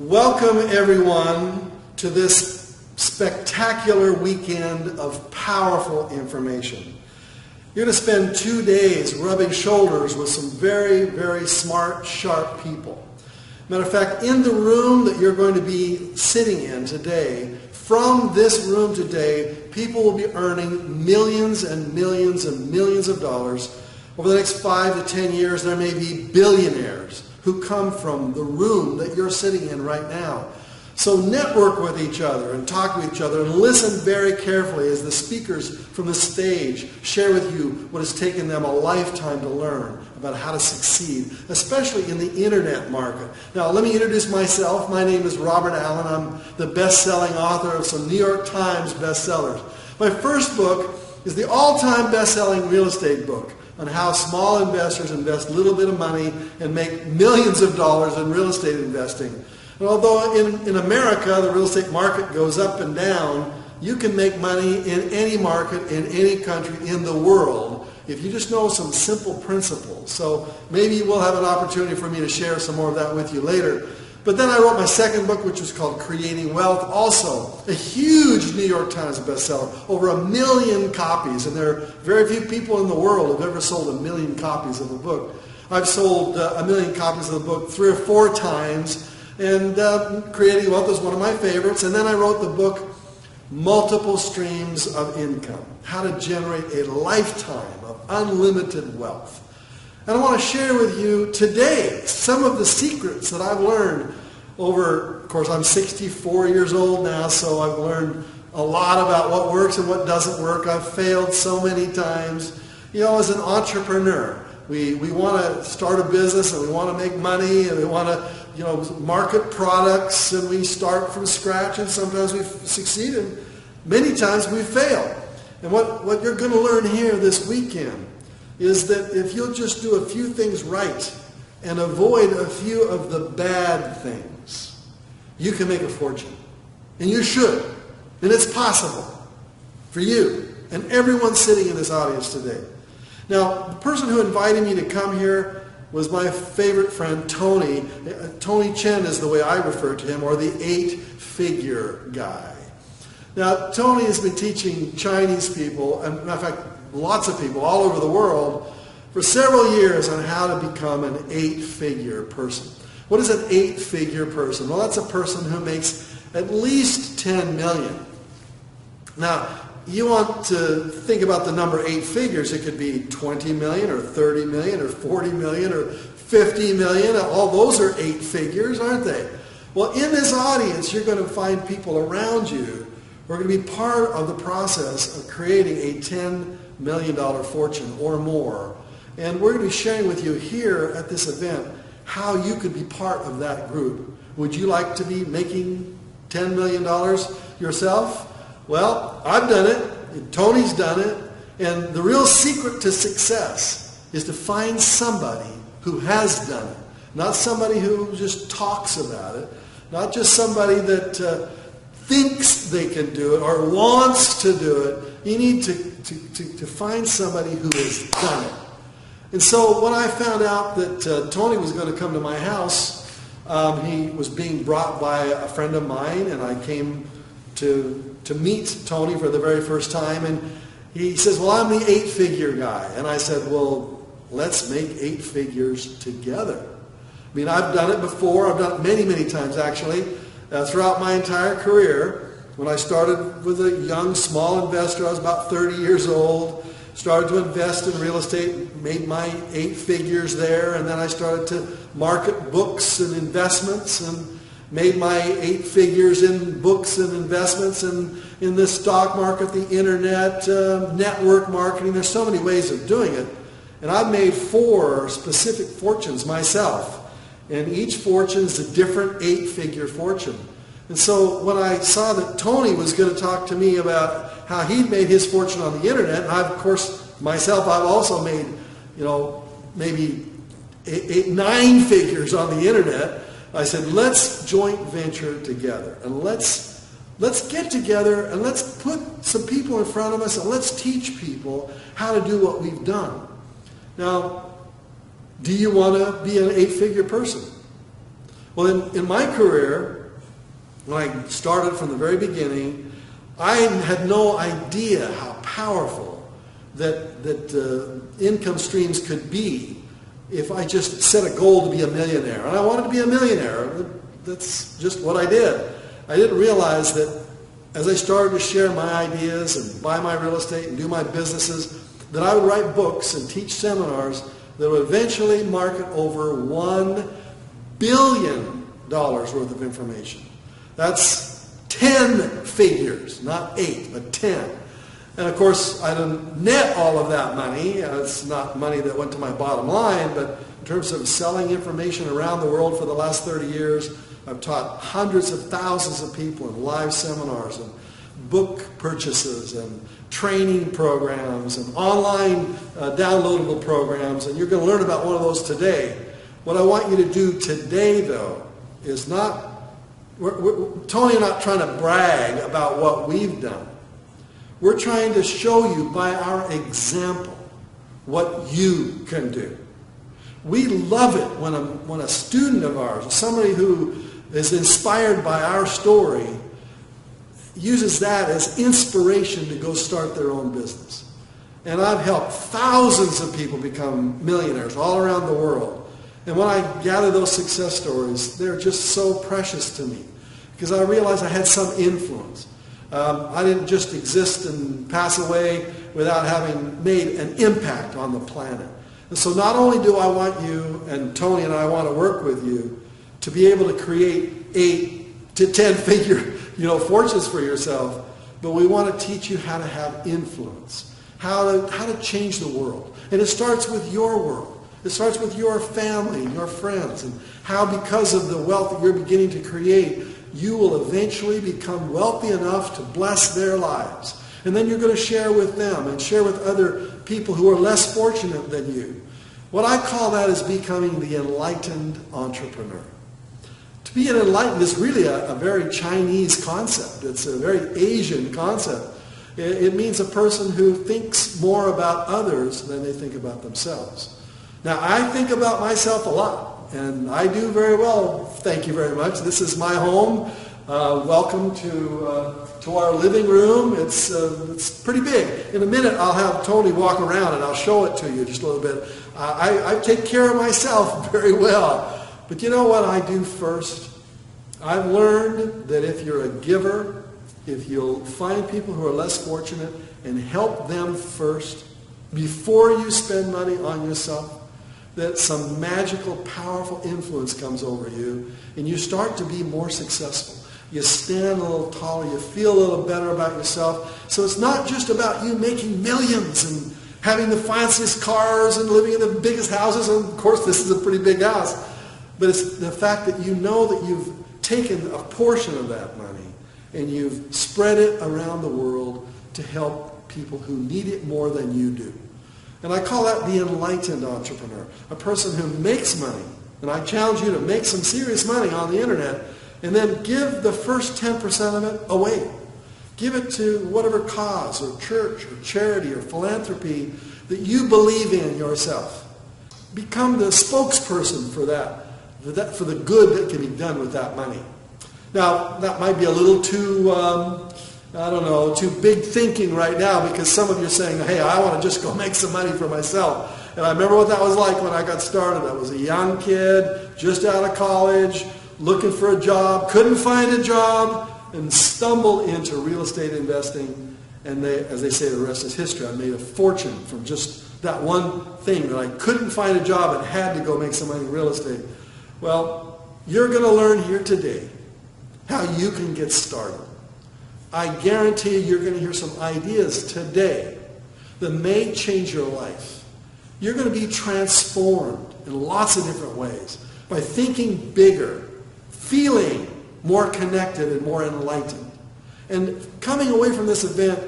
Welcome everyone to this spectacular weekend of powerful information. You're going to spend 2 days rubbing shoulders with some very, very smart, sharp people. Matter of fact, in the room that you're going to be sitting in today, from this room today, people will be earning millions and millions and millions of dollars. Over the next 5 to 10 years, there may be billionaires who come from the room that you're sitting in right now. So network with each other and talk with each other and listen very carefully as the speakers from the stage share with you what has taken them a lifetime to learn about how to succeed, especially in the internet market. Now, let me introduce myself. My name is Robert Allen. I'm the best-selling author of some New York Times bestsellers. My first book is the all-time best-selling real estate book on how small investors invest a little bit of money and make millions of dollars in real estate investing. And although in America the real estate market goes up and down, you can make money in any market in any country in the world if you just know some simple principles. So maybe we'll have an opportunity for me to share some more of that with you later. But then I wrote my second book, which was called Creating Wealth, also a huge New York Times bestseller, over 1 million copies, and there are very few people in the world who have ever sold 1 million copies of a book. I've sold 1 million copies of the book 3 or 4 times, and Creating Wealth was one of my favorites. And then I wrote the book Multiple Streams of Income, how to generate a lifetime of unlimited wealth. And I want to share with you today some of the secrets that I've learned over, of course, I'm 64 years old now, so I've learned a lot about what works and what doesn't work. I've failed so many times. You know, as an entrepreneur, we want to start a business and we want to make money and we want to, market products, and we start from scratch, and sometimes we succeed and many times we fail. And what you're going to learn here this weekend is that if you'll just do a few things right and avoid a few of the bad things, you can make a fortune. And you should. And it's possible for you and everyone sitting in this audience today. Now, the person who invited me to come here was my favorite friend, Tony. Tony Chien is the way I refer to him, or the 8-figure guy. Now, Tony has been teaching Chinese people, and in fact, lots of people all over the world for several years on how to become an 8-figure person. What is an 8-figure person? Well, that's a person who makes at least 10 million. Now, you want to think about the number 8 figures. It could be 20 million or 30 million or 40 million or 50 million. All those are 8 figures, aren't they? Well, in this audience, you're going to find people around you who are going to be part of the process of creating a $10 million fortune or more. And we're going to be sharing with you here at this event how you could be part of that group. Would you like to be making $10 million yourself? Well, I've done it, and Tony's done it, and the real secret to success is to find somebody who has done it. Not somebody who just talks about it, not just somebody that thinks they can do it or wants to do it. You need to find somebody who has done it. And so when I found out that Tony was going to come to my house, he was being brought by a friend of mine, and I came to meet Tony for the very first time, and he says, well, I'm the 8-figure guy. And I said, well, let's make 8 figures together. I mean, I've done it before. I've done it many, many times, actually, throughout my entire career. When I started with a young, small investor, I was about 30 years old, started to invest in real estate, made my 8 figures there, and then I started to market books and investments and made my 8 figures in books and investments and in the stock market, the internet, network marketing. There's so many ways of doing it. And I've made 4 specific fortunes myself. And each fortune is a different 8-figure fortune. And so when I saw that Tony was going to talk to me about how he'd made his fortune on the internet, and I've, of course, myself, I've also made, maybe 9 figures on the internet, I said, let's joint venture together. And let's get together and let's put some people in front of us and let's teach people how to do what we've done. Now, do you want to be an 8-figure person? Well, in my career, when I started from the very beginning, I had no idea how powerful that income streams could be if I just set a goal to be a millionaire. And I wanted to be a millionaire. That's just what I did. I didn't realize that as I started to share my ideas and buy my real estate and do my businesses, that I would write books and teach seminars that would eventually market over $1 billion worth of information. That's 10 figures, not 8, but 10. And of course, I didn't net all of that money. It's not money that went to my bottom line, but in terms of selling information around the world for the last 30 years, I've taught hundreds of thousands of people in live seminars and book purchases and training programs and online downloadable programs, and you're going to learn about one of those today. What I want you to do today, though, is not, Tony and I are not trying to brag about what we've done. We're trying to show you by our example what you can do. We love it when a student of ours, somebody who is inspired by our story, uses that as inspiration to go start their own business. And I've helped thousands of people become millionaires all around the world. And when I gather those success stories, they're just so precious to me because I realized I had some influence. I didn't just exist and pass away without having made an impact on the planet. And so not only do I want you, and Tony and I want to work with you, to be able to create 8 to 10 figure fortunes for yourself, but we want to teach you how to have influence, how to change the world. And it starts with your world. It starts with your family, your friends, and how because of the wealth that you're beginning to create, you will eventually become wealthy enough to bless their lives. And then you're going to share with them and share with other people who are less fortunate than you. What I call that is becoming the enlightened entrepreneur. To be an enlightened is really a very Chinese concept. It's a very Asian concept. It means a person who thinks more about others than they think about themselves. Now, I think about myself a lot, and I do very well, thank you very much. This is my home. Welcome to our living room. It's pretty big. In a minute, I'll have Tony walk around, and I'll show it to you just a little bit. I take care of myself very well. But you know what I do first? I've learned that if you're a giver, if you'll find people who are less fortunate and help them first, before you spend money on yourself, that some magical, powerful influence comes over you, and you start to be more successful. You stand a little taller, you feel a little better about yourself. So it's not just about you making millions and having the fanciest cars and living in the biggest houses, and of course this is a pretty big house, but it's the fact that you know that you've taken a portion of that money and you've spread it around the world to help people who need it more than you do. And I call that the enlightened entrepreneur, a person who makes money. And I challenge you to make some serious money on the internet and then give the first 10% of it away. Give it to whatever cause or church or charity or philanthropy that you believe in yourself. Become the spokesperson for that, for the good that can be done with that money. Now, that might be a little too too big thinking right now, because some of you are saying, hey, I want to just go make some money for myself. And I remember what that was like when I got started. I was a young kid, just out of college, looking for a job, couldn't find a job, and stumbled into real estate investing. And as they say, the rest is history. I made a fortune from just that one thing, that I couldn't find a job and had to go make some money in real estate. Well, you're going to learn here today how you can get started. I guarantee you're going to hear some ideas today that may change your life. You're going to be transformed in lots of different ways by thinking bigger, feeling more connected and more enlightened, and coming away from this event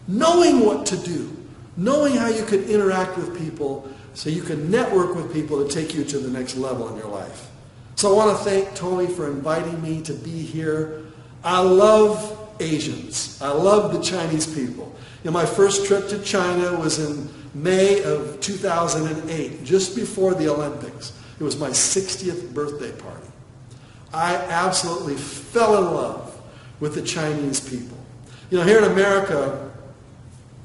knowing what to do, knowing how you can interact with people so you can network with people to take you to the next level in your life. So I want to thank Tony for inviting me to be here. I love Asians. I love the Chinese people. My first trip to China was in May of 2008, just before the Olympics. It was my 60th birthday party. I absolutely fell in love with the Chinese people. You know, here in America,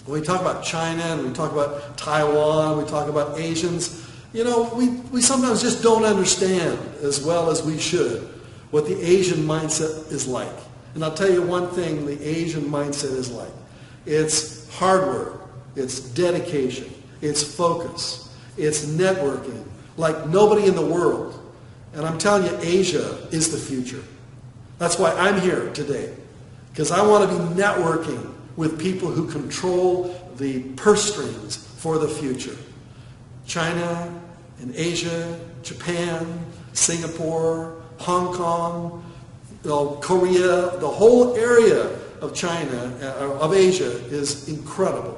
when we talk about China and we talk about Taiwan, we talk about Asians, you know, we sometimes just don't understand as well as we should what the Asian mindset is like. And I'll tell you one thing the Asian mindset is like. It's hard work, it's dedication, it's focus, it's networking like nobody in the world. And I'm telling you, Asia is the future. That's why I'm here today, because I want to be networking with people who control the purse strings for the future. China and Asia, Japan, Singapore, Hong Kong, Korea, the whole area of China, of Asia is incredible.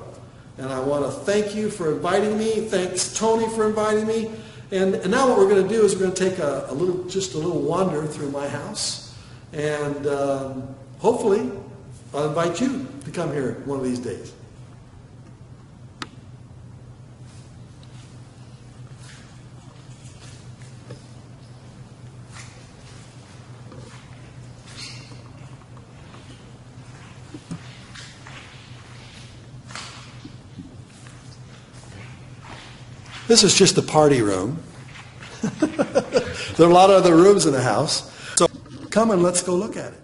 And I want to thank you for inviting me. Thanks, Tony, for inviting me. And now what we're going to do is we're going to take a little wander through my house. And hopefully I'll invite you to come here one of these days. This is just the party room. There are a lot of other rooms in the house. So come and let's go look at it.